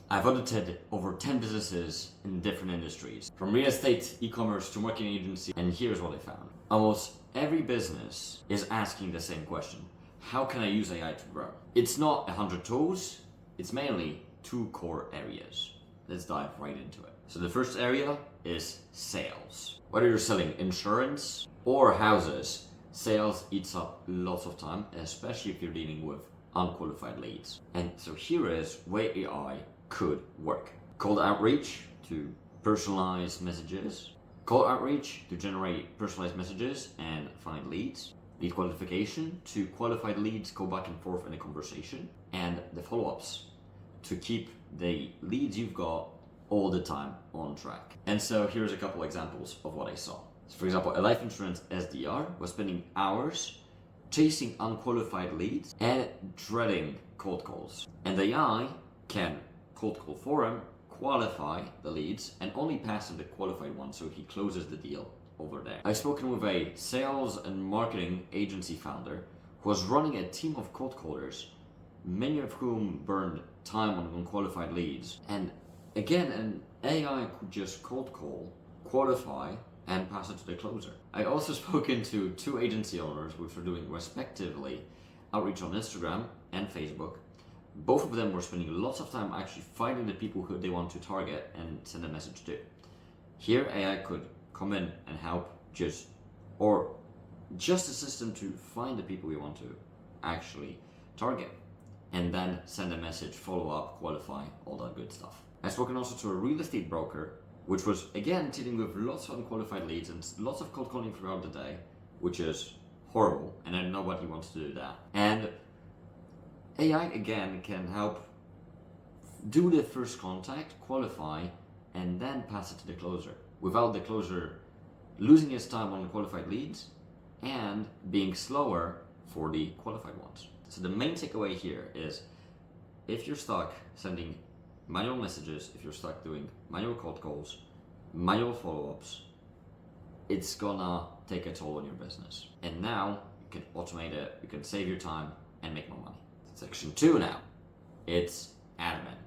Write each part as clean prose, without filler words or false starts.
I've audited over 10 businesses in different industries, from real estate, e-commerce to marketing agency, and here's what I found. Almost every business is asking the same question. How can I use AI to grow? It's not 100 tools, it's mainly two core areas. Let's dive right into it. So the first area is sales. Whether you're selling insurance or houses, sales eats up lots of time, especially if you're dealing with unqualified leads. And so here is where AI could work. Cold outreach to personalize messages. Cold outreach to generate personalized messages and find leads. Lead qualification to qualified leads, go back and forth in a conversation. And the follow-ups to keep the leads you've got all the time on track. And so here's a couple examples of what I saw. So for example, a life insurance SDR was spending hours chasing unqualified leads and dreading cold calls. And the AI can cold call for him, qualify the leads, and only pass him the qualified one so he closes the deal over there. I've spoken with a sales and marketing agency founder who was running a team of cold callers, many of whom burned time on unqualified leads. And again, an AI could just cold call, qualify, and pass it to the closer. I also spoken to two agency owners which were doing respectively outreach on Instagram and Facebook. Both of them were spending lots of time actually finding the people who they want to target and send a message to. Here AI could come in and help just a system to find the people we want to actually target and then send a message, follow up, qualify, all that good stuff. I've spoken also to a real estate broker which was again dealing with lots of unqualified leads and lots of cold calling throughout the day, which is horrible, and I know nobody wants to do that. And AI again can help do the first contact, qualify, and then pass it to the closer without the closer losing his time on qualified leads and being slower for the qualified ones. So the main takeaway here is if you're stuck sending manual messages, if you're stuck doing manual cold calls, manual follow-ups, it's gonna take a toll on your business. And now you can automate it, you can save your time and make more money. Section 2 now, it's admin.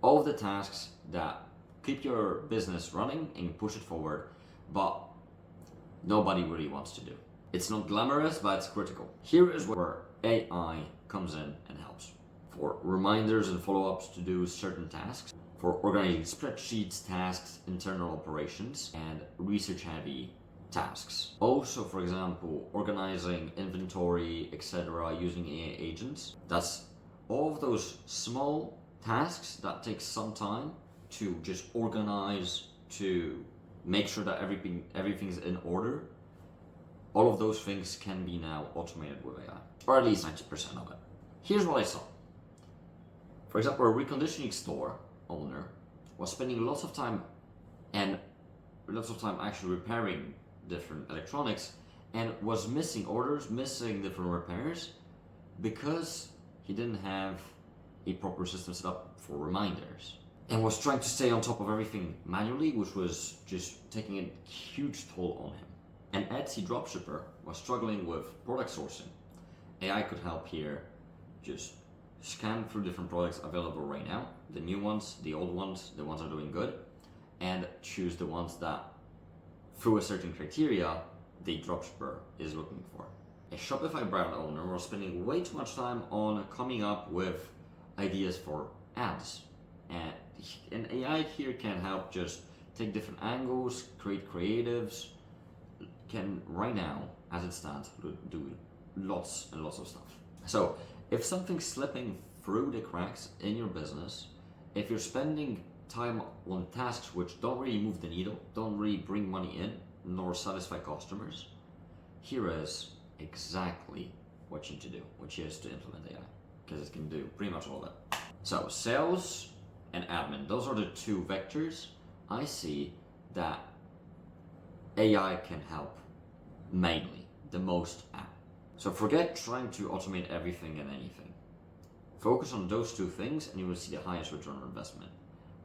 All of the tasks that keep your business running and push it forward, but nobody really wants to do. It's not glamorous, but it's critical. Here is where AI comes in and helps. For reminders and follow-ups to do certain tasks, for organizing spreadsheets, tasks, internal operations, and research-heavy tasks. Also, for example, organizing inventory, etc., using AI agents. That's all of those small tasks that take some time to just organize, to make sure that everything's in order. All of those things can be now automated with AI, or at least 90% of it. Here's what I saw. For example, a reconditioning store owner was spending lots of time actually repairing different electronics and was missing orders, missing different repairs because he didn't have a proper system set up for reminders and was trying to stay on top of everything manually, which was just taking a huge toll on him. An Etsy dropshipper was struggling with product sourcing. AI could help here, just scan through different products available right now, the new ones, the old ones, the ones that are doing good, and choose the ones that, through a certain criteria, the dropshipper is looking for. A Shopify brand owner was spending way too much time on coming up with ideas for ads. And AI here can help just take different angles, create creatives, can right now, as it stands, do lots and lots of stuff. So if something's slipping through the cracks in your business, if you're spending time on tasks which don't really move the needle, don't really bring money in, nor satisfy customers, here is exactly what you need to do, which is to implement AI, because it can do pretty much all of it. So sales and admin, those are the two vectors I see that AI can help mainly, the most at. So forget trying to automate everything and anything. Focus on those two things and you will see the highest return on investment.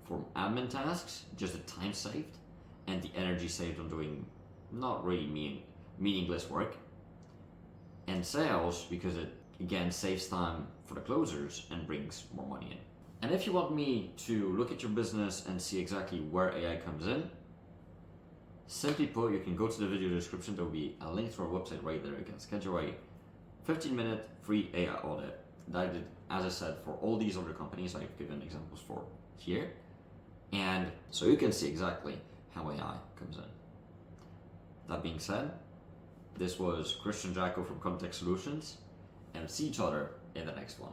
For admin tasks, just the time saved and the energy saved on doing not really meaningless work. And sales, because it again saves time for the closers and brings more money in. And if you want me to look at your business and see exactly where AI comes in, simply put, you can go to the video description. There will be a link to our website right there. You can schedule a 15-minute free AI audit that I did, as I said, for all these other companies I've given examples for here. And so you can see exactly how AI comes in. That being said, this was Christian Jacko from Context Solutions, and see each other in the next one.